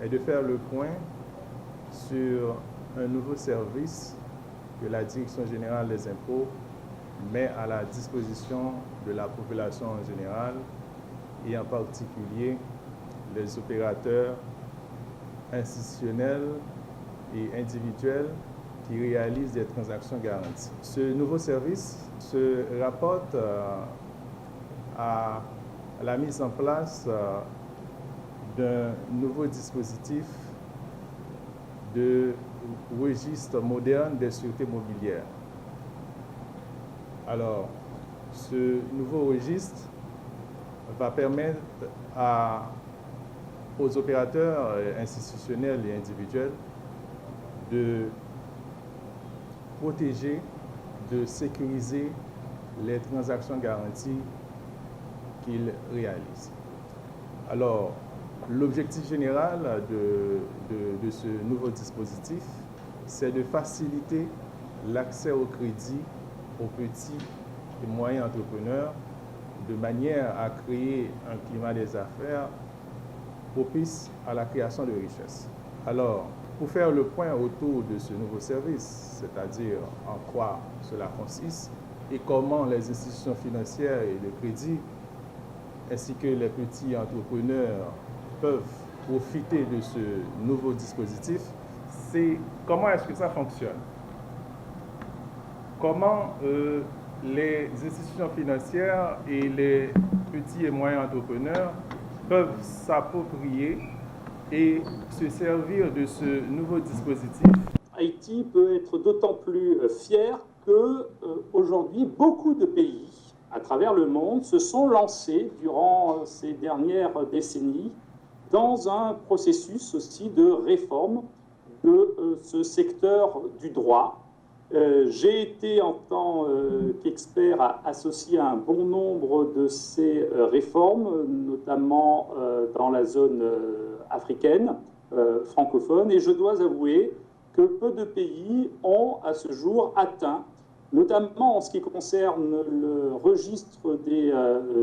est de faire le point sur un nouveau service que la Direction générale des impôts met à la disposition de la population en général et en particulier les opérateurs institutionnels et individuels qui réalisent des transactions garanties. Ce nouveau service se rapporte à la mise en place d'un nouveau dispositif de registre moderne des sûretés mobilières. Alors, ce nouveau registre va permettre aux opérateurs institutionnels et individuels de protéger, de sécuriser les transactions garanties qu'ils réalisent. Alors, l'objectif général de ce nouveau dispositif, c'est de faciliter l'accès au crédit aux petits et moyens entrepreneurs de manière à créer un climat des affaires propice à la création de richesses. Alors, pour faire le point autour de ce nouveau service, c'est-à-dire en quoi cela consiste et comment les institutions financières et de crédit ainsi que les petits entrepreneurs peuvent profiter de ce nouveau dispositif, c'est comment est-ce que ça fonctionne. Comment les institutions financières et les petits et moyens entrepreneurs peuvent s'approprier et se servir de ce nouveau dispositif. Haïti peut être d'autant plus fier que aujourd'hui beaucoup de pays à travers le monde se sont lancés durant ces dernières décennies dans un processus aussi de réforme de ce secteur du droit. J'ai été en tant qu'expert associé à un bon nombre de ces réformes, notamment dans la zone africaine, francophone, et je dois avouer que peu de pays ont à ce jour atteint, notamment en ce qui concerne le registre des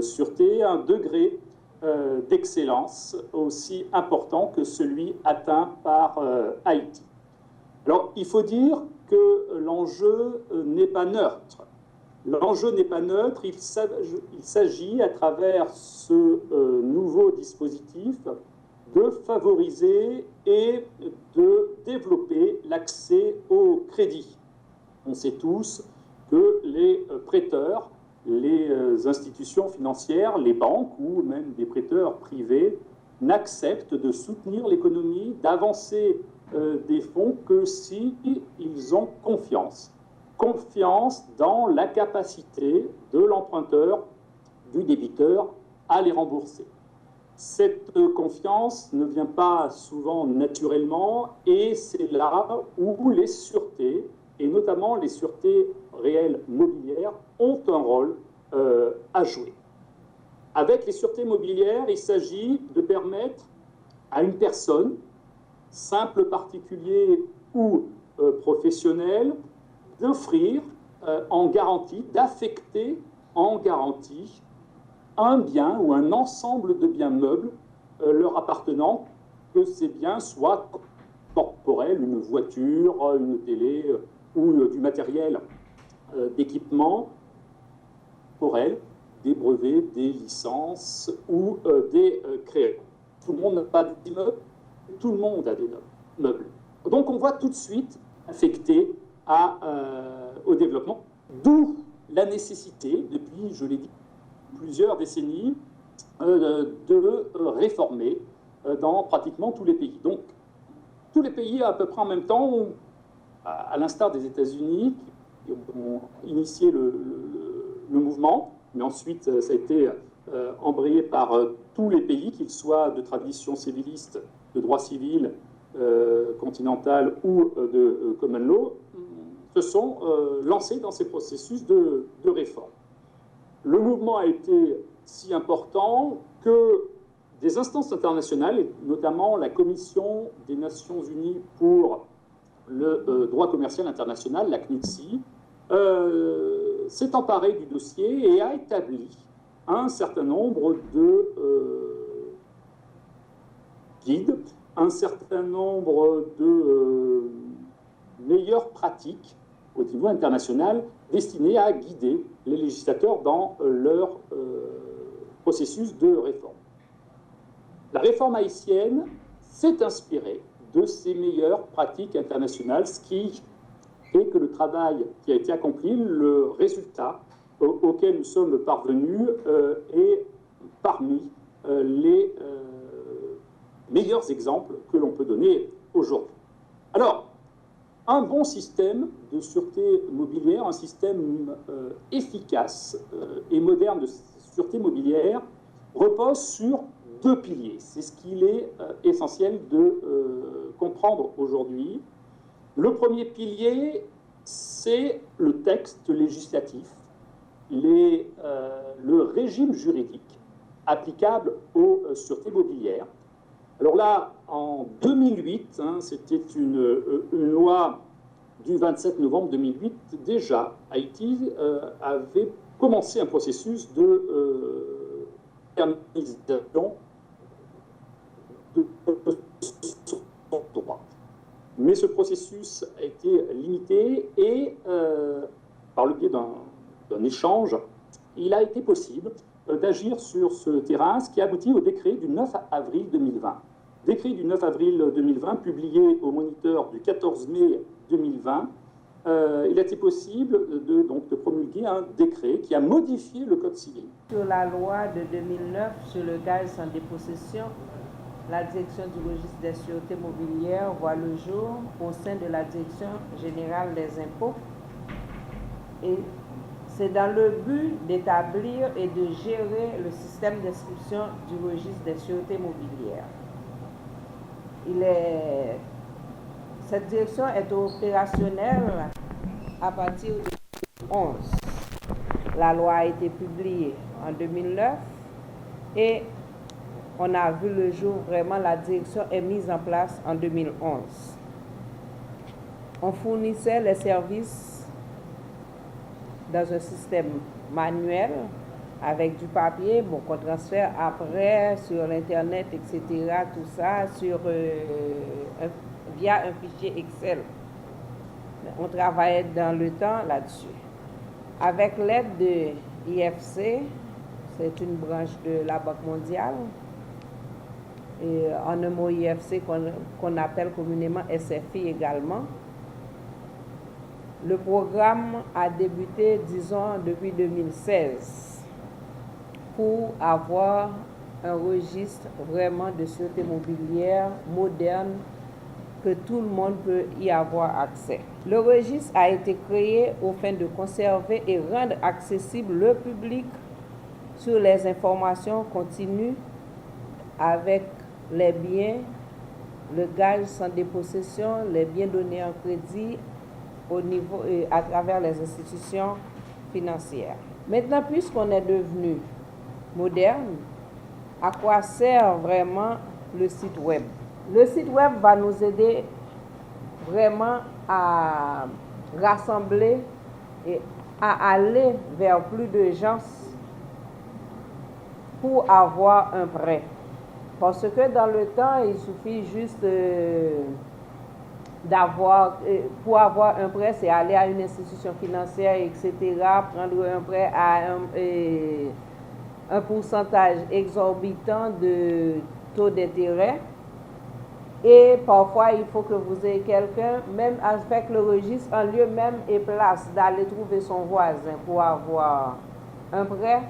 sûretés, un degré d'excellence aussi important que celui atteint par Haïti. Alors, il faut dire que l'enjeu n'est pas neutre. L'enjeu n'est pas neutre, il s'agit, à travers ce nouveau dispositif, de favoriser et de développer l'accès au crédit. On sait tous que les prêteurs, les institutions financières, les banques ou même des prêteurs privés n'acceptent de soutenir l'économie, d'avancer des fonds que si ils ont confiance dans la capacité de l'emprunteur, du débiteur à les rembourser. Cette confiance ne vient pas souvent naturellement et c'est là où les sûretés, et notamment les sûretés réelles mobilières, ont un rôle à jouer. Avec les sûretés mobilières, il s'agit de permettre à une personne, simple particulier ou professionnel, d'offrir en garantie, d'affecter en garantie un bien ou un ensemble de biens meubles leur appartenant, que ces biens soient corporels, une voiture, une télé ou du matériel d'équipement corporel, des brevets, des licences ou des créations. Tout le monde n'a pas d'immeuble, tout le monde a des meubles. Donc on voit tout de suite affecté au développement, d'où la nécessité, depuis, je l'ai dit, plusieurs décennies, de réformer dans pratiquement tous les pays. Donc, tous les pays, à peu près en même temps, à l'instar des États-Unis, qui ont initié le mouvement, mais ensuite ça a été embrayé par tous les pays, qu'ils soient de tradition civiliste, de droit civil, continental ou de common law, se sont lancés dans ces processus de réforme. Le mouvement a été si important que des instances internationales, et notamment la Commission des Nations Unies pour le droit commercial international, la CNUTSI, s'est emparée du dossier et a établi un certain nombre de guide un certain nombre de meilleures pratiques au niveau international destinées à guider les législateurs dans leur processus de réforme. La réforme haïtienne s'est inspirée de ces meilleures pratiques internationales, ce qui fait que le travail qui a été accompli, le résultat auquel nous sommes parvenus est parmi les meilleurs exemples que l'on peut donner aujourd'hui. Alors, un bon système de sûreté mobilière, un système efficace et moderne de sûreté mobilière repose sur deux piliers. C'est ce qu'il est essentiel de comprendre aujourd'hui. Le premier pilier, c'est le texte législatif, le régime juridique applicable aux sûretés mobilières. Alors là, en 2008, c'était une loi du 27 novembre 2008, déjà, Haïti avait commencé un processus de permission de son droit. Mais ce processus a été limité et, par le biais d'un échange, il a été possible d'agir sur ce terrain, ce qui a abouti au décret du 9 avril 2020. Décret du 9 avril 2020, publié au Moniteur du 14 mai 2020, il a été possible de promulguer un décret qui a modifié le Code civil. Sur la loi de 2009 sur le gage sans dépossession, la direction du registre des sûretés mobilières voit le jour au sein de la direction générale des impôts. Et c'est dans le but d'établir et de gérer le système d'inscription du registre des sûretés mobilières. Cette direction est opérationnelle à partir de 2011. La loi a été publiée en 2009 et on a vu le jour, vraiment, la direction est mise en place en 2011. On fournissait les services dans un système manuel avec du papier, qu'on transfère après sur l'Internet, etc., tout ça, via un fichier Excel. On travaillait dans le temps là-dessus. Avec l'aide de IFC, c'est une branche de la Banque mondiale, et en un mot IFC qu'on appelle communément SFI également. Le programme a débuté, disons, depuis 2016 pour avoir un registre vraiment de sûreté mobilière moderne que tout le monde peut y avoir accès. Le registre a été créé aux fins de conserver et rendre accessible le public sur les informations continues avec les biens, le gage sans dépossession, les biens donnés en crédit au niveau, à travers les institutions financières. Maintenant, puisqu'on est devenu moderne, à quoi sert vraiment le site web? Le site web va nous aider vraiment à rassembler et à aller vers plus de gens pour avoir un prêt. Parce que dans le temps, il suffit juste pour avoir un prêt, c'est aller à une institution financière, etc., prendre un prêt à un pourcentage exorbitant de taux d'intérêt. Et parfois, il faut que vous ayez quelqu'un, même avec le registre, en lieu même et place d'aller trouver son voisin pour avoir un prêt.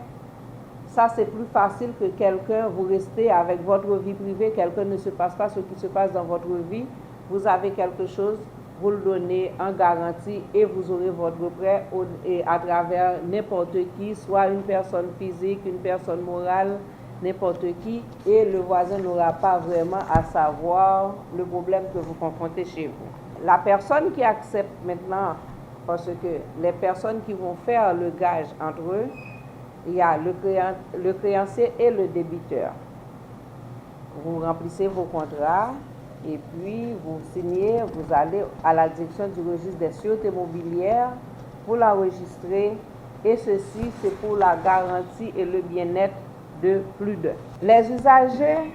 Ça, c'est plus facile que quelqu'un, vous restez avec votre vie privée, quelqu'un ne se passe pas ce qui se passe dans votre vie. Vous avez quelque chose, vous le donnez en garantie et vous aurez votre prêt à travers n'importe qui, soit une personne physique, une personne morale, n'importe qui, et le voisin n'aura pas vraiment à savoir le problème que vous confrontez chez vous. La personne qui accepte maintenant, parce que les personnes qui vont faire le gage entre eux, il y a le créancier et le débiteur. Vous remplissez vos contrats et puis vous signez, vous allez à la direction du registre des sûretés mobilières pour l'enregistrer, et ceci c'est pour la garantie et le bien-être de plus d'un. Les usagers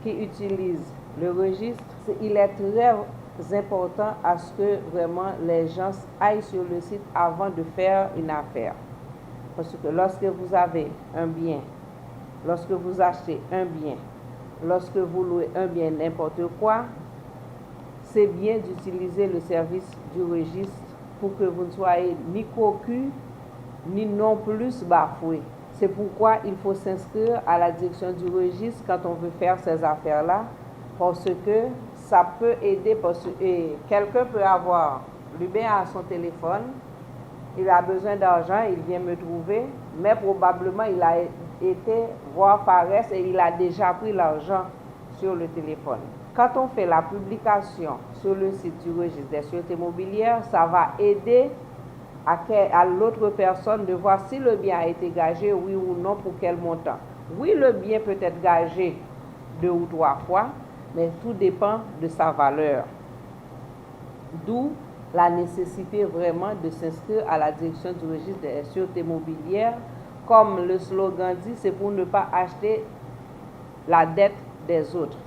qui utilisent le registre, il est très important à ce que vraiment les gens aillent sur le site avant de faire une affaire. Parce que lorsque vous avez un bien, lorsque vous achetez un bien, lorsque vous louez un bien n'importe quoi, c'est bien d'utiliser le service du registre pour que vous ne soyez ni cocu, ni non plus bafoué. C'est pourquoi il faut s'inscrire à la direction du registre quand on veut faire ces affaires-là, parce que ça peut aider, parce que quelqu'un peut avoir le bien à son téléphone, il a besoin d'argent, il vient me trouver, mais probablement il a été voir Fares et il a déjà pris l'argent sur le téléphone. Quand on fait la publication sur le site du registre des sûretés mobilières, ça va aider à l'autre personne de voir si le bien a été gagé, oui ou non, pour quel montant. Oui, le bien peut être gagé 2 ou 3 fois, mais tout dépend de sa valeur. D'où la nécessité vraiment de s'inscrire à la direction du registre des sûretés mobilières. Comme le slogan dit, c'est pour ne pas acheter la dette des autres.